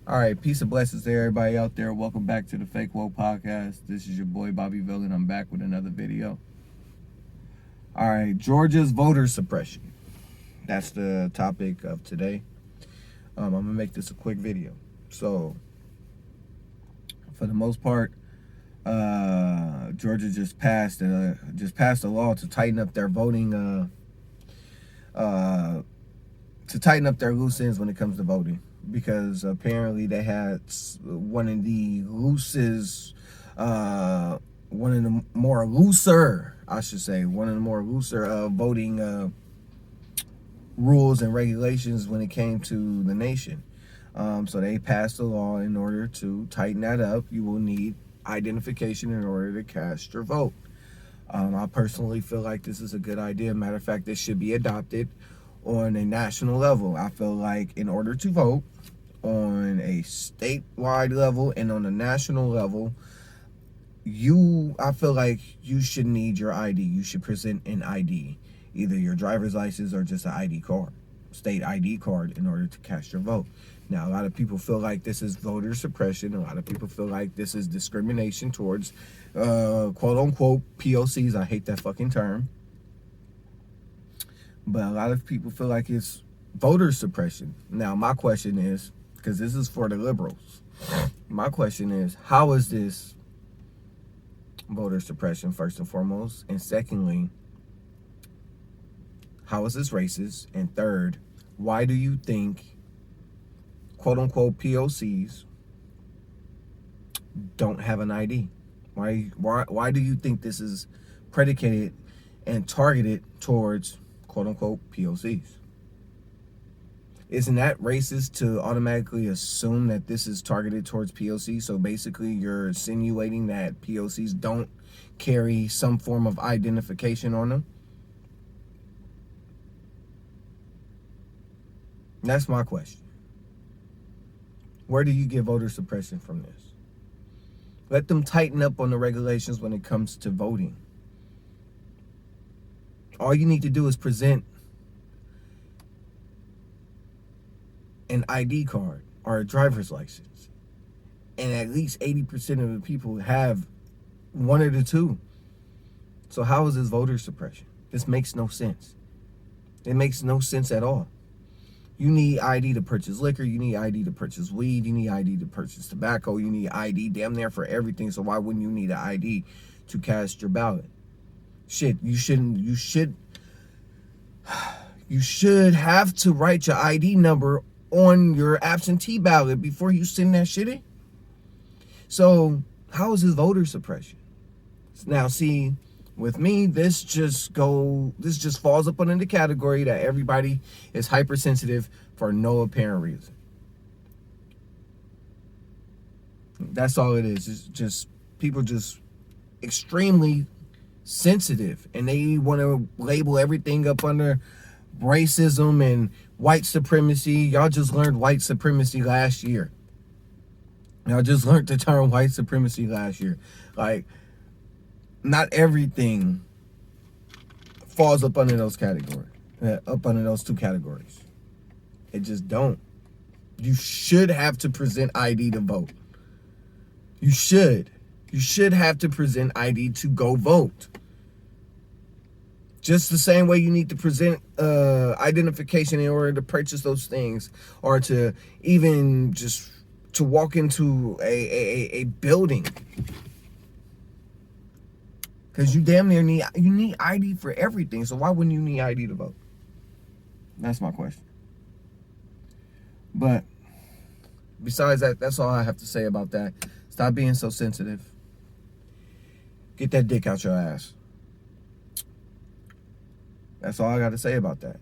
All right, peace and blessings to everybody out there. Welcome back to the Fake Woke Podcast. This is your boy Bobby VILN. I'm back with another video. All right, Georgia's voter suppression. That's the topic of today. I'm gonna make this a quick video. So, for the most part, Georgia just passed a law to tighten up their voting, to tighten up their loose ends when it comes to voting. Because apparently they had one of the looser, voting rules and regulations when it came to the nation. So they passed a law in order to tighten that up. You will need identification in order to cast your vote. I personally feel like this is a good idea. Matter of fact, this should be adopted on a national level. I feel like in order to vote on a statewide level and on a national level, I feel like you should need your ID. You should present an ID, either your driver's license or just an ID card, state ID card, in order to cast your vote. Now, a lot of people feel like this is voter suppression. A lot of people feel like this is discrimination towards quote-unquote POCs. I hate that fucking term. But a lot of people feel like it's voter suppression. Now, my question is, because this is for the liberals, my question is, how is this voter suppression, first and foremost? And secondly, how is this racist? And third, why do you think quote-unquote POCs don't have an ID? Why do you think this is predicated and targeted towards quote-unquote POCs? Isn't that racist to automatically assume that this is targeted towards POCs? So basically you're insinuating that POCs don't carry some form of identification on them? That's my question. Where do you get voter suppression from this? Let them tighten up on the regulations when it comes to voting. All you need to do is present an ID card or a driver's license. And at least 80% of the people have one of the two. So how is this voter suppression? This makes no sense. It makes no sense at all. You need ID to purchase liquor. You need ID to purchase weed. You need ID to purchase tobacco. You need ID damn near for everything. So why wouldn't you need an ID to cast your ballot? Shit, you should have to write your ID number on your absentee ballot before you send that shit in. So how is this voter suppression? Now, see, with me, this just falls up under the category that everybody is hypersensitive for no apparent reason. That's all it is. It's just people just extremely sensitive, and they want to label everything up under racism and white supremacy. Y'all just learned white supremacy last year. Y'all just learned the term white supremacy last year. Like, not everything falls up under those categories, up under those two categories. It just don't. You should have to present ID to vote. You should have to present ID to go vote. Just the same way you need to present identification in order to purchase those things, or to even just to walk into a building. Because you damn near need ID for everything. So why wouldn't you need ID to vote? That's my question. But besides that, that's all I have to say about that. Stop being so sensitive. Get that dick out your ass. That's all I got to say about that.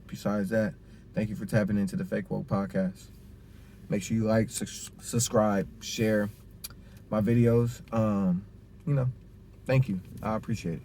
Besides that, thank you for tapping into the Fake Woke Podcast. Make sure you like, subscribe, share my videos. Thank you. I appreciate it.